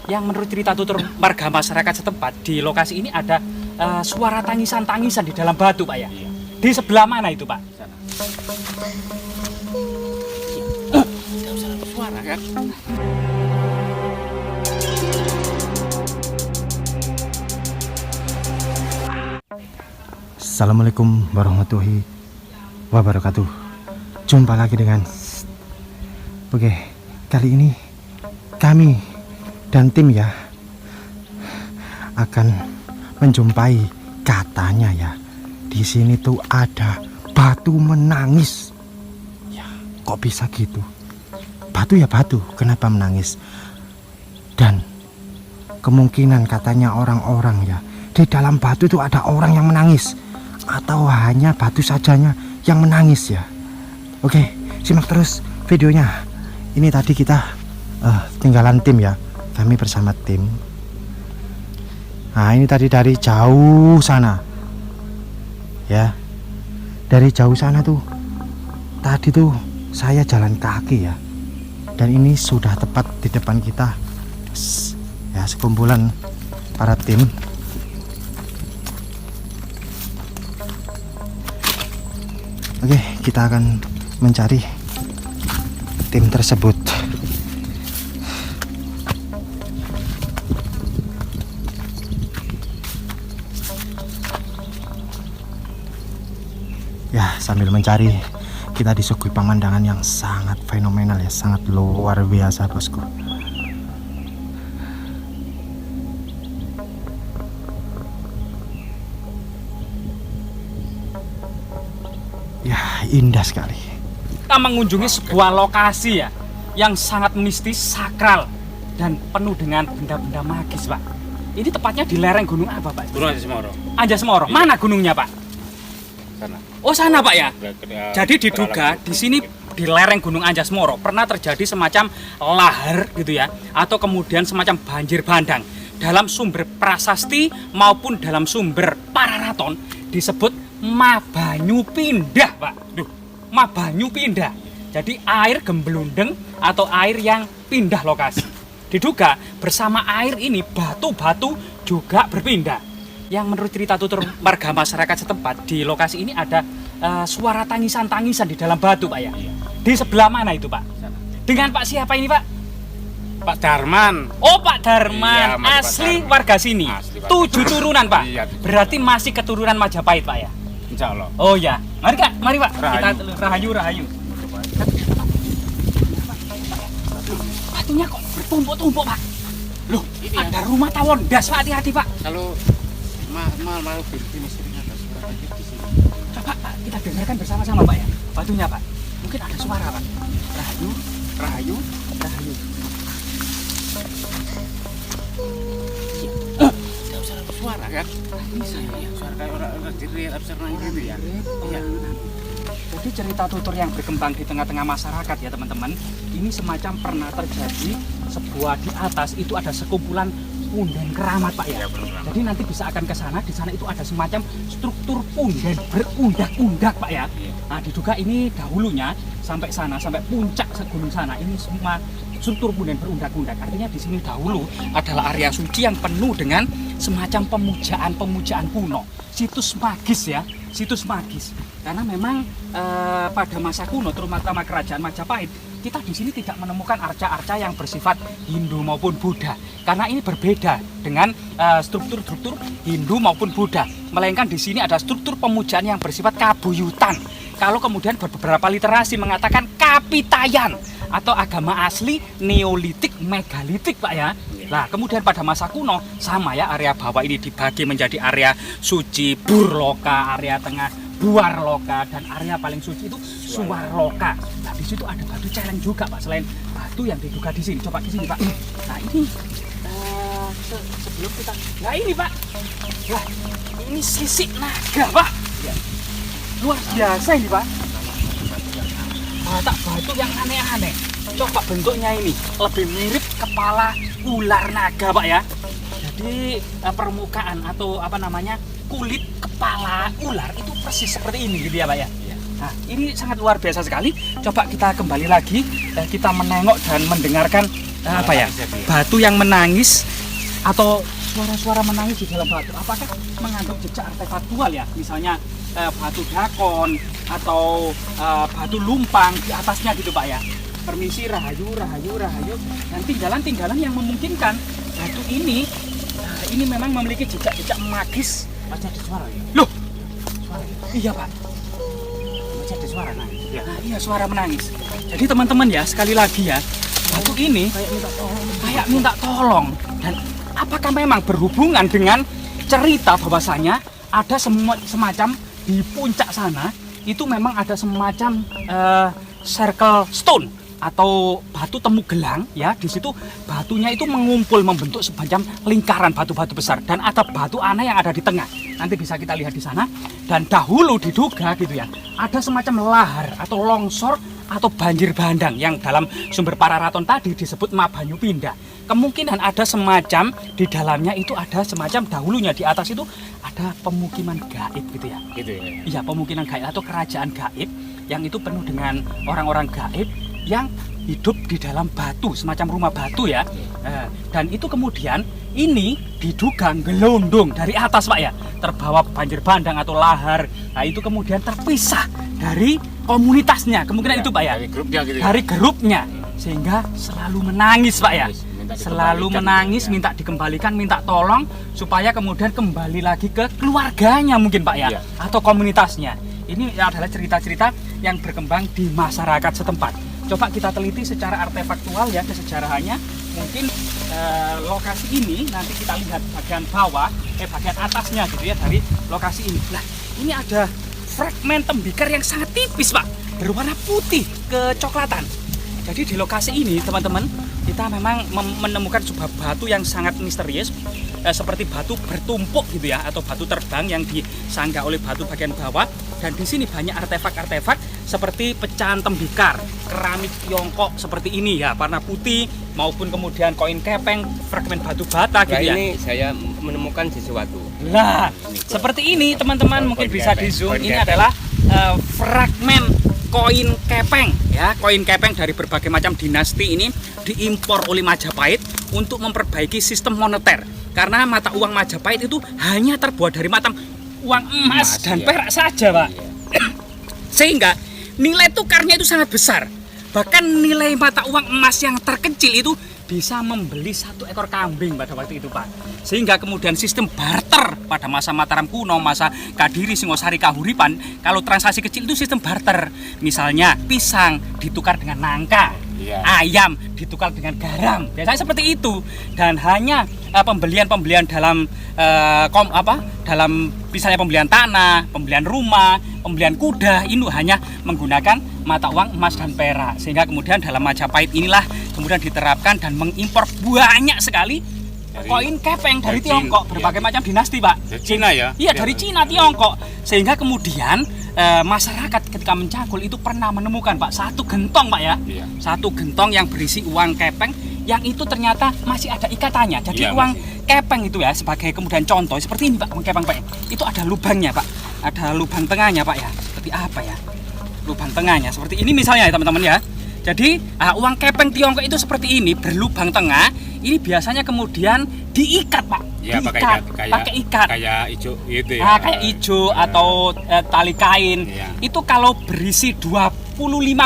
Yang menurut cerita tutur warga masyarakat setempat, di lokasi ini ada suara tangisan-tangisan di dalam batu, Pak ya. Iya. Di sebelah mana itu, Pak? Sana. Suara kan? Assalamualaikum warahmatullahi wabarakatuh. Jumpa lagi dengan Oke, kali ini kami dan tim ya akan menjumpai, katanya ya, di sini tuh ada batu menangis. Ya, kok bisa gitu? Batu ya batu, kenapa menangis? Dan kemungkinan katanya orang-orang ya, di dalam batu itu ada orang yang menangis, atau hanya batu sajanya yang menangis ya. Oke, simak terus videonya. Ini tadi kita tinggalan tim ya, kami bersama tim. Nah, ini tadi dari jauh sana ya, dari jauh sana tuh tadi tuh saya jalan kaki ya, dan ini sudah tepat di depan kita ya, sekumpulan para tim. Oke, kita akan mencari tim tersebut. Ya, sambil mencari kita disuguhi pemandangan yang sangat fenomenal ya, sangat luar biasa, bosku. Ya, indah sekali. Kita mengunjungi sebuah lokasi ya, yang sangat mistis, sakral, dan penuh dengan benda-benda magis, Pak. Ini tepatnya di lereng gunung apa, Pak? Gunung Anjasemoro. Anjasemoro. Iya. Mana gunungnya, Pak? Sana. Oh, sana, Pak ya. Jadi Jadi diduga di sini di lereng Gunung Anjasemoro pernah terjadi semacam lahar gitu ya, atau kemudian semacam banjir bandang. Dalam sumber prasasti maupun dalam sumber Pararaton disebut Mabanyu Pindah, Pak. Duh, Mabanyu Pindah. Jadi air gemblundeng atau air yang pindah lokasi. Diduga bersama air ini batu-batu juga berpindah. Yang menurut cerita tutur warga masyarakat setempat, di lokasi ini ada suara tangisan-tangisan di dalam batu, Pak ya. Di sebelah mana itu, Pak? Sana. Dengan Pak siapa ini, Pak? Pak Darman. Oh, Pak Darman, Iya, Mas Pak asli Darman. warga sini. Asli warga. 7 turunan, Pak. Iya, 7. Berarti masih keturunan Majapahit, Pak ya. Insya Allah. Oh ya, mari Kak, mari Pak. Rahayu. Kita rahayu. Batunya kok bertumpuk-tumpuk, Pak. Loh, Ini ada rumah tawon das, Pak. Hati-hati, Pak. Kalau mal ini sering ada suara kayak di sini. Coba, Pak, kita dengarkan bersama-sama, Pak ya. Batunya, Pak. Mungkin ada suara, Pak. Rahayu. Suara kan? Bisa ya. Suara kayak orang jerit, absurd gitu ya. Iya. Jadi cerita tutur yang berkembang di tengah-tengah masyarakat ya, teman-teman. Ini semacam pernah terjadi sebuah di atas itu ada sekumpulan punden keramat, Pak ya. Iya, benar. Jadi nanti bisa akan ke sana, di sana itu ada semacam struktur punden berundak-undak, Pak ya. Nah, diduga ini dahulunya sampai sana, sampai puncak gunung sana, ini semua struktur punden berundak-undak. Artinya di sini dahulu adalah area suci yang penuh dengan semacam pemujaan kuno, situs magis ya, situs magis. Karena memang pada masa kuno, terutama kerajaan Majapahit, kita di sini tidak menemukan arca-arca yang bersifat Hindu maupun Buddha. Karena ini berbeda dengan struktur-struktur Hindu maupun Buddha, melainkan di sini ada struktur pemujaan yang bersifat kabuyutan. Kalau kemudian beberapa literasi mengatakan kapitayan atau agama asli Neolitik megalitik, Pak ya. Nah, kemudian pada masa kuno sama ya, area bawah ini dibagi menjadi area suci Burloka, area tengah Buarloka, dan area paling suci itu Suwarloka. Nah, di situ ada batu celeng juga, Pak, selain batu yang diduga di sini. Coba di sini, Pak. Nah, ini sebelum kita, nah ini, Pak. Wah, ini sisik naga, Pak. Luar biasa ini, Pak. Batak batu yang aneh-aneh. Coba bentuknya ini lebih mirip kepala ular naga, Pak ya. Jadi permukaan atau apa namanya, kulit kepala ular itu persis seperti ini gitu ya, Pak ya. Nah, ini sangat luar biasa sekali. Coba kita kembali lagi, kita menengok dan mendengarkan apa ya? Batu yang menangis atau suara-suara menangis di dalam batu. Apakah mengandung jejak artefaktual ya? Misalnya batu dakon atau batu lumpang di atasnya gitu Pak ya. Permisi, rahayu. Dan tinggalan-tinggalan yang memungkinkan batu ini memang memiliki jejak-jejak magis. Masih ada suara ya? Loh, Suara. iya Pak. Masih ada suara nangis. Ya. Nah, iya suara menangis. Jadi teman-teman ya, sekali lagi ya, batu ini kayak minta tolong. Dan apakah memang berhubungan dengan cerita bahwasanya ada semacam di puncak sana itu memang ada semacam circle stone atau batu temu gelang ya. Di situ batunya itu mengumpul membentuk semacam lingkaran batu-batu besar dan ada batu aneh yang ada di tengah. Nanti bisa kita lihat di sana. Dan dahulu diduga gitu ya, ada semacam lahar atau longsor atau banjir bandang yang dalam sumber Pararaton tadi disebut Mabanyu Pindah. Kemungkinan ada semacam di dalamnya itu ada semacam dahulunya di atas itu ada pemukiman gaib gitu ya. Gitu ya. Iya, pemukiman gaib atau kerajaan gaib yang itu penuh dengan orang-orang gaib yang hidup di dalam batu, semacam rumah batu ya. Dan itu kemudian ini diduga gelondong dari atas Pak ya, terbawa banjir bandang atau lahar. Nah itu kemudian terpisah dari komunitasnya, kemungkinan Ya, itu Pak ya, dari grupnya gitu ya. dari grupnya, sehingga selalu menangis Pak ya. Minta Selalu dikembalikan menangis, gitu ya. minta dikembalikan, minta tolong supaya kemudian kembali lagi ke keluarganya mungkin Pak ya, Iya. atau komunitasnya. Ini adalah cerita-cerita yang berkembang di masyarakat setempat. Coba kita teliti secara artefaktual ya kesejarahannya. Mungkin lokasi ini nanti kita lihat bagian bawah, bagian atasnya gitu ya dari lokasi ini. Nah, ini ada fragmen tembikar yang sangat tipis Pak, berwarna putih kecoklatan. Jadi di lokasi ini teman-teman, kita memang menemukan sebuah batu yang sangat misterius, seperti batu bertumpuk gitu ya, atau batu terbang yang disanggah oleh batu bagian bawah. Dan di sini banyak artefak-artefak seperti pecahan tembikar, keramik Tiongkok seperti ini ya, warna putih, maupun kemudian koin kepeng, fragmen batu bata gitu ya. Ini saya menemukan sesuatu. Nah, seperti ini teman-teman, mungkin Koin bisa kepeng, di zoom. koin Ini kepeng. adalah fragmen koin kepeng ya, koin kepeng dari berbagai macam dinasti ini diimpor oleh Majapahit untuk memperbaiki sistem moneter. Karena mata uang Majapahit itu hanya terbuat dari mata uang emas dan ya. perak saja, Pak. Sehingga nilai tukarnya itu sangat besar. Bahkan nilai mata uang emas yang terkecil itu bisa membeli 1 ekor kambing pada waktu itu Pak. Sehingga kemudian sistem barter pada masa Mataram kuno, masa Kadiri, Singosari, Kahuripan, kalau transaksi kecil itu sistem barter. Misalnya pisang ditukar dengan nangka, ayam ditukar dengan garam. Biasanya seperti itu. Dan hanya pembelian-pembelian dalam dalam misalnya pembelian tanah, pembelian rumah, pembelian kuda itu hanya menggunakan mata uang emas dan perak. Sehingga kemudian dalam Majapahit inilah kemudian diterapkan dan mengimpor banyak sekali koin kepeng dari Tiongkok, berbagai macam dinasti Pak. Dari Cina ya? Iya, dari Cina, Tiongkok. Sehingga kemudian masyarakat ketika mencakul itu pernah menemukan Pak satu gentong Pak ya. Iya. Satu gentong yang berisi uang kepeng yang itu ternyata masih ada ikatannya. Jadi Iya, uang kepeng itu ya sebagai kemudian contoh seperti ini Pak, uang kepeng Pak. Itu ada lubangnya Pak. Ada lubang tengahnya Pak ya. Seperti apa ya? Lubang tengahnya seperti ini misalnya ya teman-teman ya. Jadi uang kepeng Tiongkok itu seperti ini, berlubang tengah. Ini biasanya kemudian diikat Pak. Ya, Diikat, pakai ikat. Kayak hijau gitu ya. Kayak hijau atau tali kain. Iya. Itu kalau berisi 25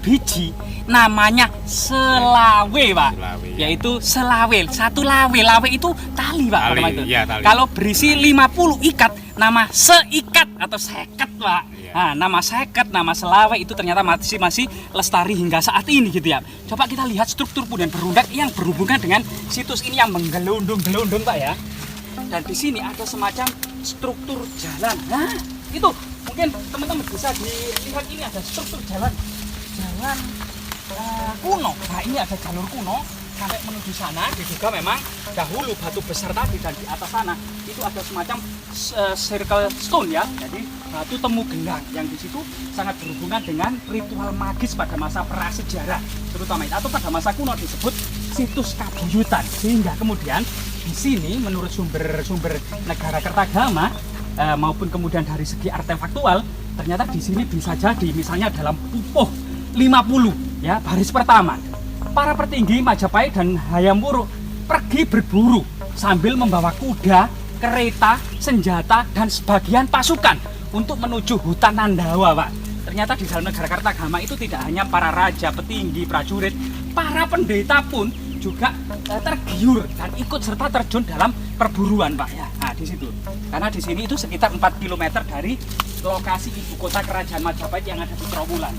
biji namanya selawe Pak. Selawe, ya. Yaitu selawe. Satu lawe. Lawe itu tali Pak. Tali, nama itu. iya, tali. Kalau berisi 50 ikat nama seikat atau seket Pak. Iya. Nah, nama seket, nama selawe itu ternyata masih lestari hingga saat ini gitu ya. Coba kita lihat struktur punden berundak yang berhubungan dengan situs ini yang menggelundung-gelundung Pak ya. Dan di sini ada semacam struktur jalan. Nah, itu mungkin teman-teman bisa dilihat, ini ada struktur jalan kuno. Nah, ini ada jalur kuno sampai menuju sana. Diduga memang dahulu batu besar tadi dan di atas sana itu ada semacam circle stone ya. Jadi batu temu gelang yang di situ sangat berhubungan dengan ritual magis pada masa prasejarah terutama itu, atau pada masa kuno disebut situs kabuyutan. Sehingga kemudian di sini menurut sumber negara Kertagama maupun kemudian dari segi artefaktual ternyata di sini bisa jadi misalnya dalam pupuh 50 ya baris pertama para petinggi Majapahit dan Hayam Wuruk pergi berburu sambil membawa kuda, kereta, senjata, dan sebagian pasukan untuk menuju hutan Nandawa, Pak. Ternyata di dalam negara Kartagama itu tidak hanya para raja, petinggi, prajurit, para pendeta pun juga tergiur dan ikut serta terjun dalam perburuan, Pak ya. Nah, di situ. Karena di sini itu sekitar 4 km dari lokasi ibu kota kerajaan Majapahit yang ada di Trawulan.